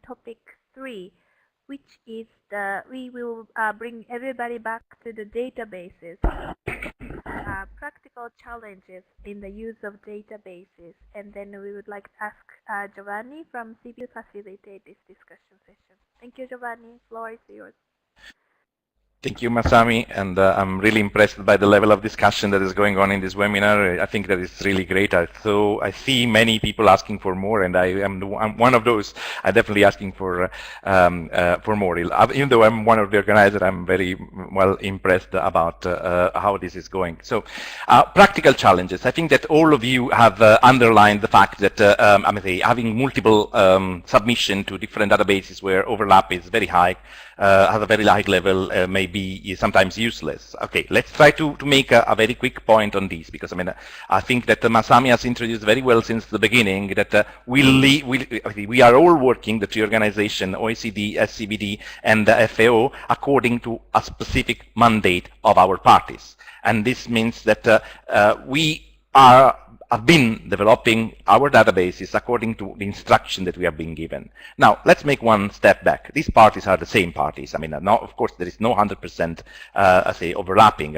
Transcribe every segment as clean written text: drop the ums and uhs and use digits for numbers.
topic 3, which is we will bring everybody back to the databases, practical challenges in the use of databases, and then we would like to ask Giovanni from CBD to facilitate this discussion session. Thank you, Giovanni. Floor is yours. Thank you, Masami, and I'm really impressed by the level of discussion that is going on in this webinar. I think that is really great. I see many people asking for more, and I'm one of those. I'm definitely asking for more. Even though I'm one of the organizers, I'm very well impressed about how this is going. So, practical challenges. I think that all of you have underlined the fact that having multiple submission to different databases where overlap is very high, has a very high level, may be sometimes useless. Okay, let's try to make a very quick point on this, because I think that Masami has introduced very well since the beginning that we are all working, the three organizations, OECD, SCBD, and the FAO, according to a specific mandate of our parties. And this means that we have been developing our databases according to the instruction that we are being given. Now, let's make one step back. These parties are the same parties. Now, of course, there is no 100% overlapping.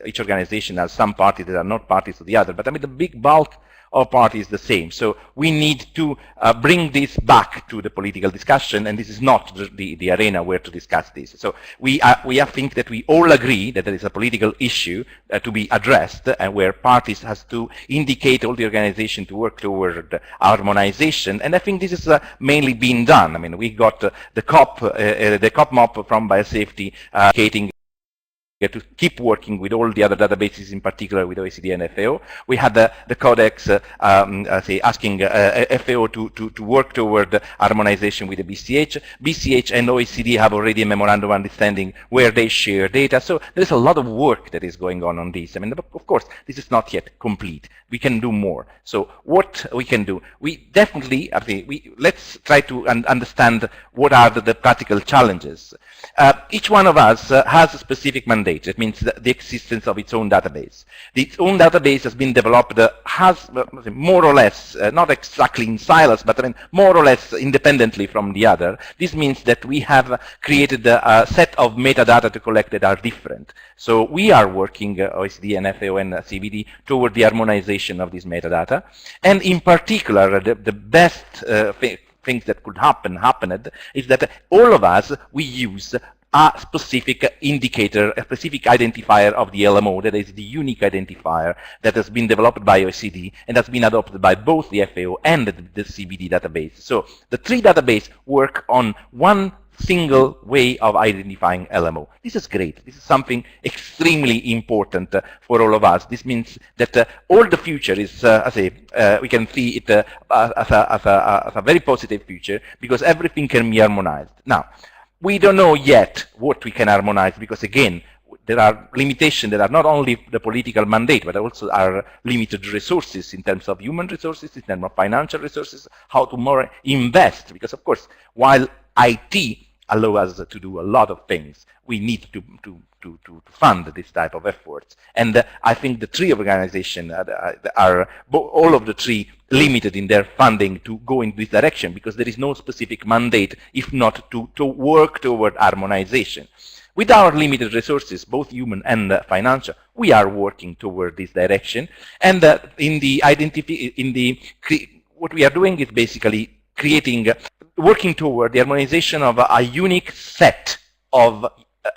Each organization has some parties that are not parties to the other, but the big bulk of parties is the same. So we need to bring this back to the political discussion, and this is not the arena where to discuss this. So we think that we all agree that there is a political issue to be addressed, and where parties has to indicate all the organization to work toward harmonization. And I think this is mainly being done. We got the COP map from Biosafety indicating to keep working with all the other databases, in particular with OECD and FAO. We had the Codex asking FAO to work toward harmonization with the BCH. BCH and OECD have already a memorandum of understanding where they share data. So there's a lot of work that is going on this. Of course, this is not yet complete. We can do more. So what we can do? We definitely, let's try to understand what are the practical challenges. Each one of us has a specific mandate. It means the existence of its own database. Its own database has been developed, has more or less, not exactly in silos, but more or less independently from the other. This means that we have created a set of metadata to collect that are different. So we are working, OECD and FAO and CBD, toward the harmonization of this metadata. And in particular, the best things that could happen is that all of us, we use a specific indicator, a specific identifier of the LMO, that is the unique identifier that has been developed by OECD and has been adopted by both the FAO and the CBD database. So the three databases work on one single way of identifying LMO. This is great. This is something extremely important for all of us. This means that all the future is, we can see it as a very positive future, because everything can be harmonized. Now, we don't know yet what we can harmonize, because again, there are limitations that are not only the political mandate, but also are limited resources in terms of human resources, in terms of financial resources, how to more invest. Because of course, while IT allows us to do a lot of things, we need to fund this type of efforts. And I think the three organizations are all of the three limited in their funding to go in this direction, because there is no specific mandate, if not to work toward harmonization. With our limited resources, both human and financial, we are working toward this direction. And what we are doing is basically working toward the harmonization of a unique set of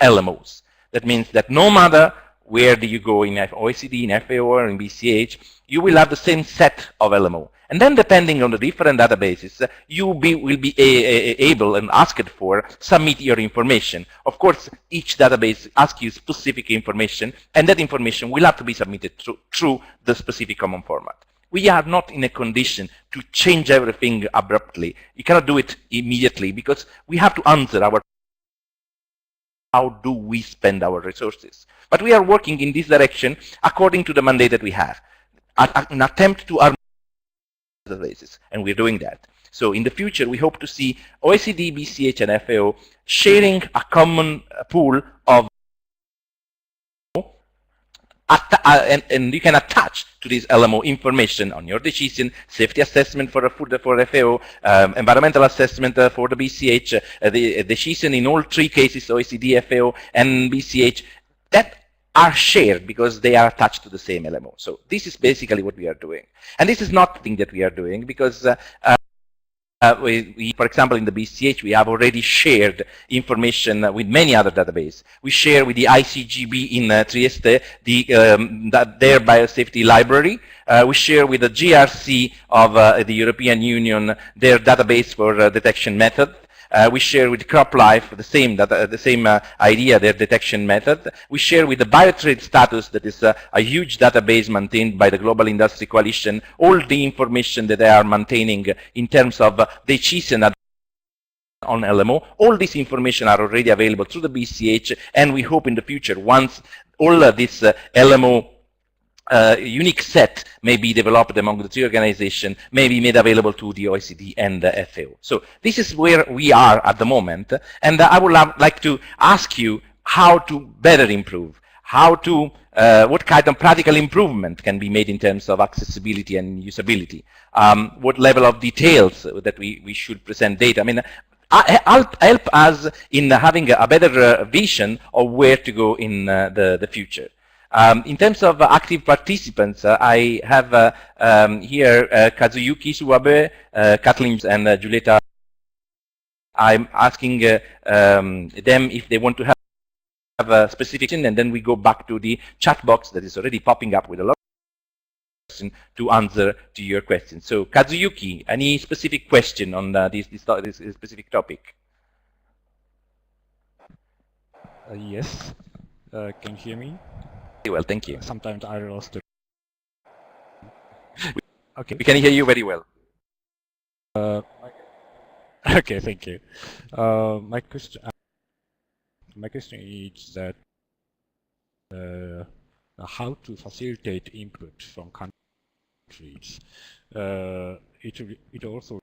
LMOs. That means that no matter where do you go in OECD, in FAO, or in BCH, you will have the same set of LMO. And then depending on the different databases, you will be able and asked for submit your information. Of course, each database asks you specific information, and that information will have to be submitted through the specific common format. We are not in a condition to change everything abruptly. You cannot do it immediately, because we have to answer how do we spend our resources. But we are working in this direction according to the mandate that we have. An attempt to harmonize databases, and we're doing that. So in the future, we hope to see OECD, BCH, and FAO sharing a common pool of and you can attach to this LMO information on your decision, safety assessment for the food for FAO, environmental assessment for the BCH, the decision in all three cases, OECD, FAO, and BCH, that are shared because they are attached to the same LMO. So this is basically what we are doing. And this is not the thing that we are doing because for example, in the BCH, we have already shared information with many other databases. We share with the ICGB in Trieste their biosafety library. We share with the GRC of the European Union their database for detection method. We share with CropLife the same idea, their detection method. We share with the Biotrade Status, that is a huge database maintained by the Global Industry Coalition, all the information that they are maintaining in terms of decision on LMO. All this information are already available through the BCH, and we hope in the future, once all of this LMO unique set may be developed among the three organizations, may be made available to the OECD and the FAO. So this is where we are at the moment, and I would like to ask you how to better improve, what kind of practical improvement can be made in terms of accessibility and usability, what level of details that we should present data. I mean, help us in having a better vision of where to go in the future. In terms of active participants, I have here Kazuyuki Suwabe, Kathleen, and Julieta. I'm asking them if they want to have a specific question, and then we go back to the chat box that is already popping up with a lot of questions to answer to your questions. So, Kazuyuki, any specific question on this specific topic? Yes. Can you hear me? Well, thank you. Sometimes I lost it. Okay, we can hear you very well. Okay, thank you. My question is that how to facilitate input from countries. It also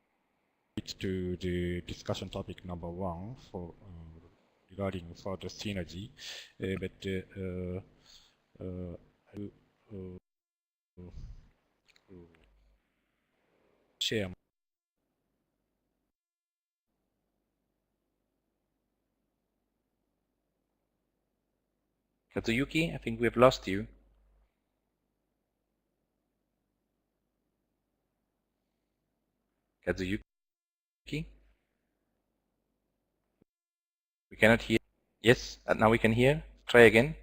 leads to the discussion topic number 1 for regarding further synergy, share. Kazuyuki, I think we've lost you. Kazuyuki? We cannot hear. Yes, now we can hear. Try again.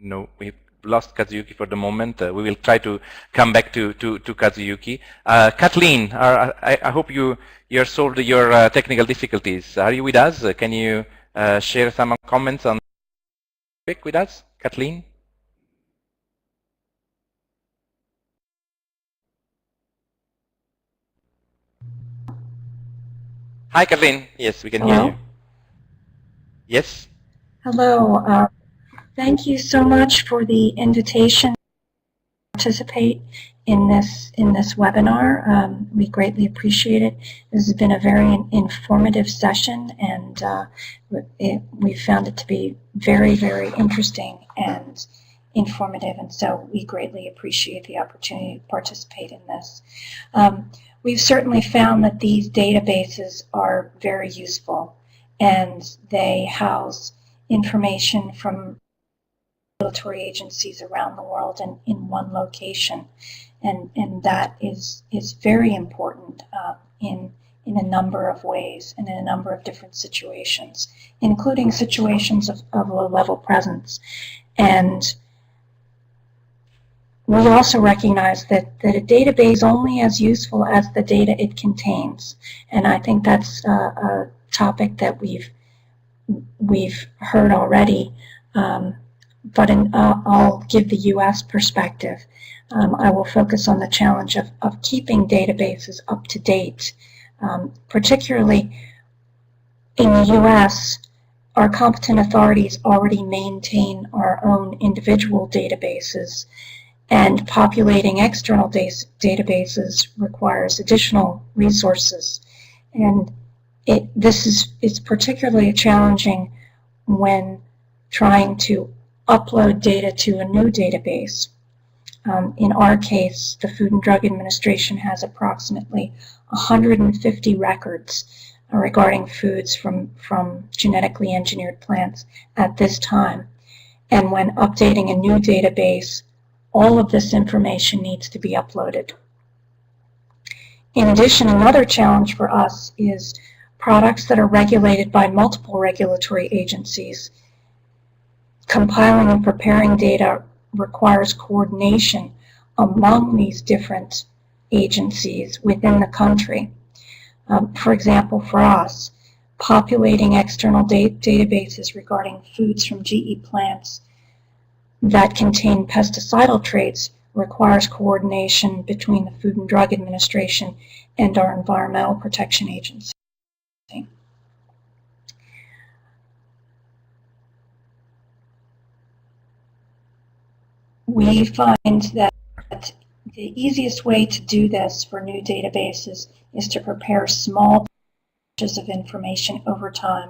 No, we've lost Kazuyuki for the moment. We will try to come back to Kazuyuki. Kathleen, I hope you solved your technical difficulties. Are you with us? Can you share some comments on the topic with us, Kathleen? Hi, Kathleen. Yes, we can hear you. Yes. Hello. Thank you so much for the invitation to participate in this webinar. We greatly appreciate it. This has been a very informative session, and we found it to be very, very interesting and informative, and so we greatly appreciate the opportunity to participate in this. We've certainly found that these databases are very useful, and they house information from regulatory agencies around the world in one location, and that is very important in a number of ways and in a number of different situations, including situations of low-level presence. And we also recognize that a database is only as useful as the data it contains, and I think that's a topic that we've heard already. But I'll give the U.S. perspective. I will focus on the challenge of keeping databases up to date. Particularly in the U.S., our competent authorities already maintain our own individual databases, and populating external databases requires additional resources. And It's particularly challenging when trying to upload data to a new database. In our case, the Food and Drug Administration has approximately 150 records regarding foods from genetically engineered plants at this time. And when updating a new database, all of this information needs to be uploaded. In addition, another challenge for us is products that are regulated by multiple regulatory agencies. Compiling and preparing data requires coordination among these different agencies within the country. For example, for us, populating external databases regarding foods from GE plants that contain pesticidal traits requires coordination between the Food and Drug Administration and our Environmental Protection Agency. We find that the easiest way to do this for new databases is to prepare small batches of information over time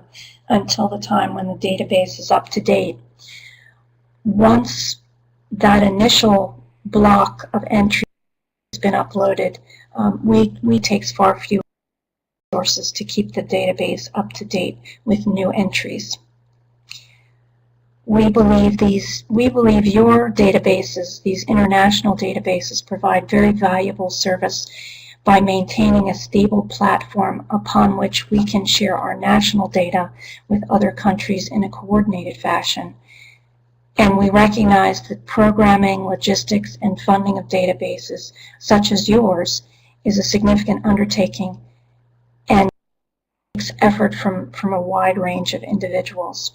until the time when the database is up to date. Once that initial block of entry has been uploaded, we take far fewer resources to keep the database up to date with new entries. We believe your databases, these international databases, provide very valuable service by maintaining a stable platform upon which we can share our national data with other countries in a coordinated fashion. And we recognize that programming, logistics, and funding of databases, such as yours, is a significant undertaking and takes effort from a wide range of individuals.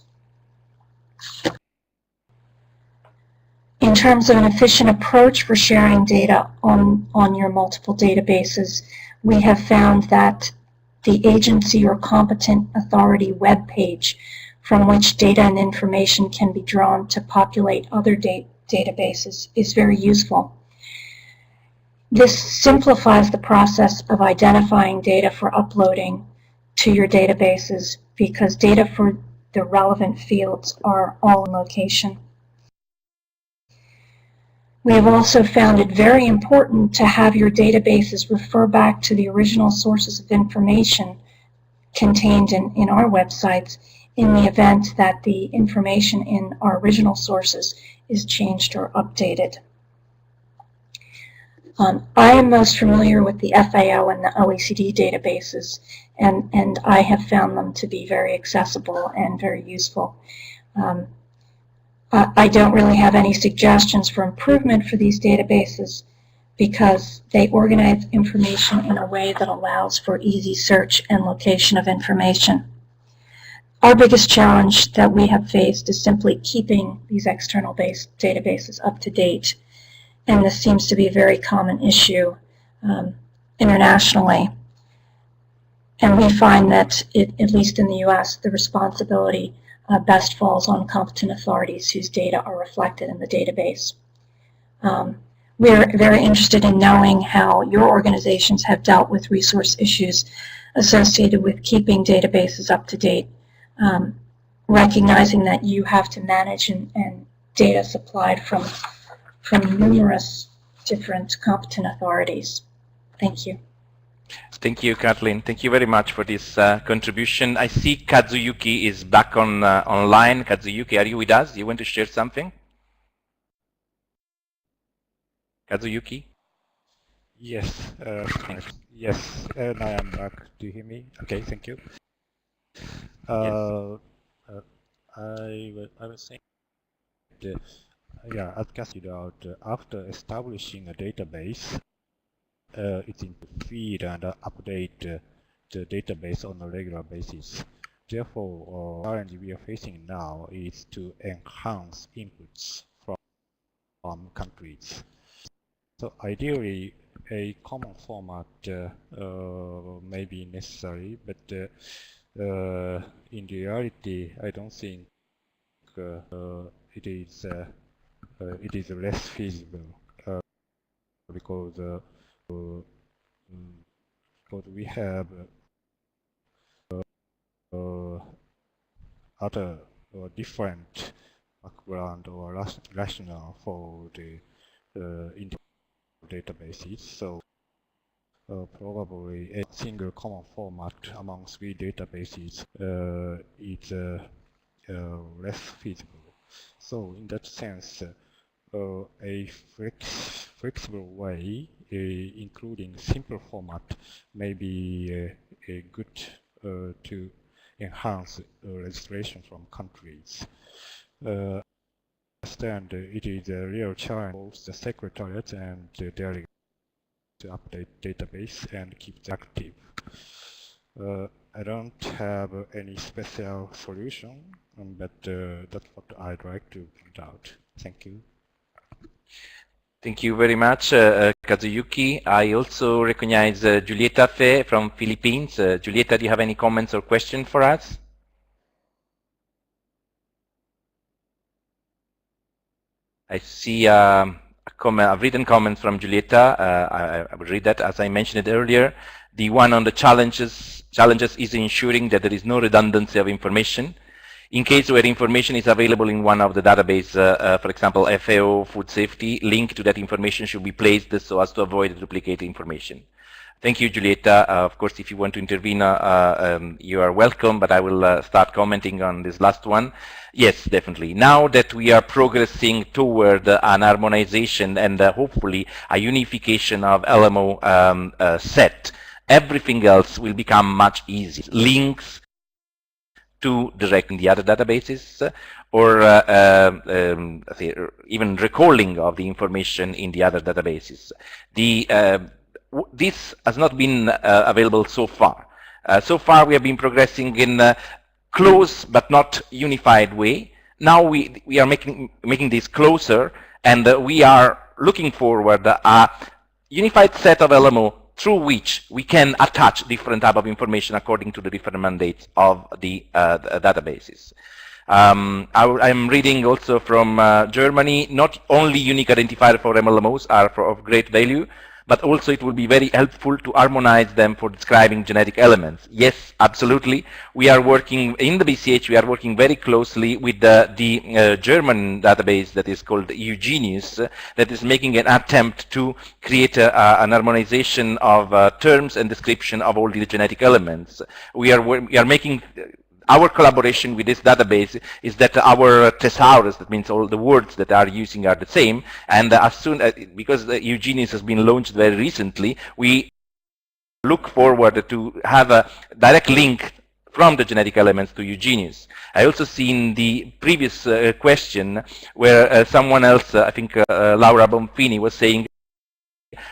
In terms of an efficient approach for sharing data on your multiple databases, we have found that the agency or competent authority web page from which data and information can be drawn to populate other databases is very useful. This simplifies the process of identifying data for uploading to your databases because data for the relevant fields are all in location. We have also found it very important to have your databases refer back to the original sources of information contained in our websites in the event that the information in our original sources is changed or updated. I am most familiar with the FAO and the OECD databases, and I have found them to be very accessible and very useful. I don't really have any suggestions for improvement for these databases because they organize information in a way that allows for easy search and location of information. Our biggest challenge that we have faced is simply keeping these external databases up to date, and this seems to be a very common issue internationally. And we find that, at least in the US, the responsibility best falls on competent authorities whose data are reflected in the database. We're very interested in knowing how your organizations have dealt with resource issues associated with keeping databases up to date, recognizing that you have to manage and data supplied from numerous different competent authorities. Thank you. Thank you, Kathleen. Thank you very much for this contribution. I see Kazuyuki is back on online. Kazuyuki, are you with us? You want to share something? Kazuyuki? Yes, yes, and I am back. Do you hear me? Okay, thank you. I was saying that, yeah, as Cassie pointed out, after establishing a database, it's in to feed and update the database on a regular basis. Therefore, the challenge we are facing now is to enhance inputs from countries. So ideally, a common format may be necessary, but in reality, I don't think it is less feasible because we have other different background or rationale for the databases. So probably a single common format among three databases is less feasible. So in that sense, a flexible way, including simple format, may be a good to enhance registration from countries. I understand it is a real challenge for both the Secretariat and the delegate to update database and keep it active. I don't have any special solution, but that's what I'd like to point out. Thank you. Thank you very much, Kazuyuki. I also recognize Julieta Fe from Philippines. Julieta, do you have any comments or questions for us? I see a written comment from Julieta. I will read that. As I mentioned it earlier, the one on the challenges is ensuring that there is no redundancy of information. In case where information is available in one of the database, for example, FAO, food safety, link to that information should be placed so as to avoid duplicate information. Thank you, Julieta. Of course, if you want to intervene, you are welcome, but I will start commenting on this last one. Yes, definitely. Now that we are progressing toward an harmonization and hopefully a unification of LMO set, everything else will become much easier. Links to direct in the other databases, or even recalling of the information in the other databases. This has not been available so far. So far we have been progressing in a close but not unified way. Now we are making this closer, and we are looking forward a unified set of LMO through which we can attach different type of information according to the different mandates of the databases. I'm reading also from Germany, not only unique identifier for MLMOs are of great value, but also it will be very helpful to harmonize them for describing genetic elements. Yes, absolutely. We are working in the BCH, we are working very closely with the German database that is called Eugenius, that is making an attempt to create an harmonization of terms and description of all the genetic elements. We are making our collaboration with this database is that our thesaurus, that means all the words that are using are the same, and as soon as, because Eugenius has been launched very recently, we look forward to have a direct link from the genetic elements to Eugenius. I also seen the previous question where someone else, I think Laura Bonfini, was saying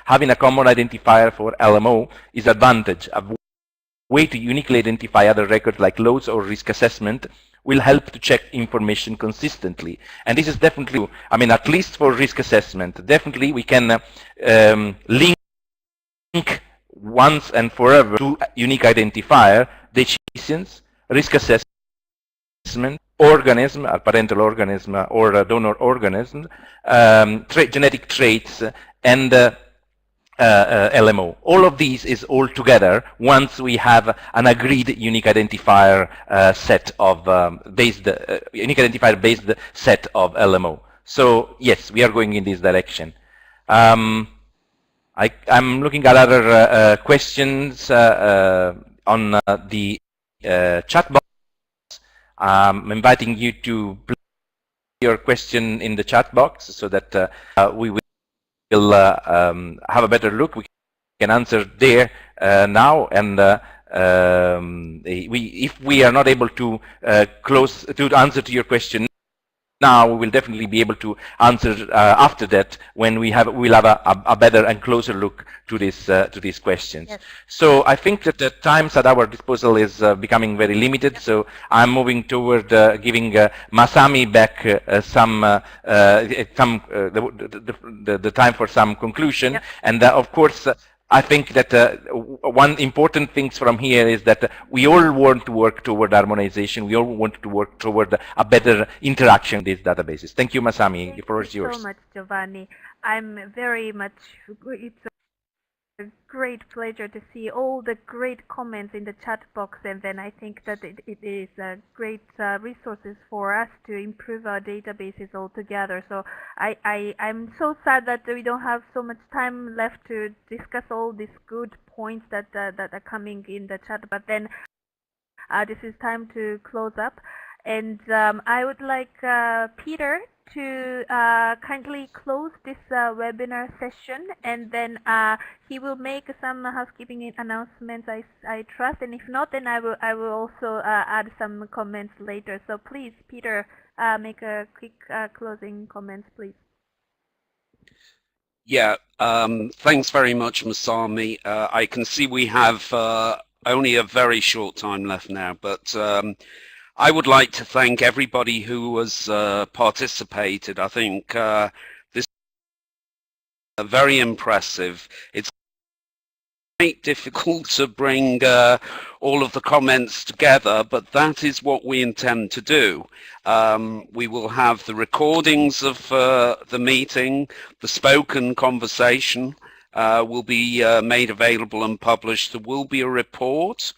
having a common identifier for LMO is advantage. A way to uniquely identify other records like loads or risk assessment will help to check information consistently. And this is definitely, I mean, at least for risk assessment, definitely we can link once and forever to unique identifier, decisions, risk assessment, organism, a parental organism or a donor organism, genetic traits, and LMO. All of these is all together once we have an agreed unique identifier set of unique identifier based set of LMO. So yes, we are going in this direction. I'm looking at other questions on the chat box. I'm inviting you to place your question in the chat box so that we will have a better look. We can answer there now, and if we are not able to answer to your question now, we will definitely be able to answer after that when we'll have a better and closer look to these questions. Yes. So I think that the times at our disposal is becoming very limited. So I'm moving toward giving Masami back the time for some conclusion. Yep. And of course, I think that one important thing from here is that we all want to work toward harmonization. We all want to work toward a better interaction with these databases. Thank you, Masami. The floor is yours. Thank you so much, Giovanni. I'm very much. great pleasure to see all the great comments in the chat box, and then I think that it is great resources for us to improve our databases altogether. So I'm so sad that we don't have so much time left to discuss all these good points that are coming in the chat, but then this is time to close up, and I would like Peter to kindly close this webinar session, and then he will make some housekeeping announcements, I trust, and if not, then I will also add some comments later. So please, Peter, make a quick closing comments, please. Yeah, thanks very much, Masami. I can see we have only a very short time left now, but I would like to thank everybody who has participated. I think this is very impressive. It's quite difficult to bring all of the comments together, but that is what we intend to do. We will have the recordings of the meeting, the spoken conversation will be made available and published. There will be a report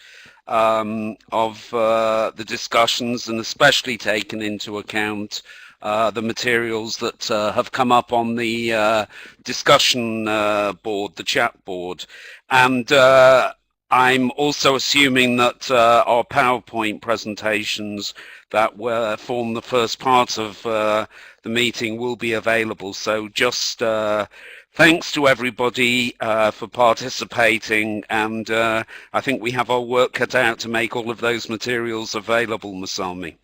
of the discussions, and especially taken into account the materials that have come up on the discussion board, the chat board. And I'm also assuming that our PowerPoint presentations that form the first part of the meeting will be available. So just thanks to everybody for participating, and I think we have our work cut out to make all of those materials available, Masami.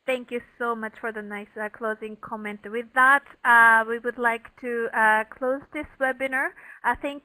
Thank you so much for the nice closing comment. With that, we would like to close this webinar. Thank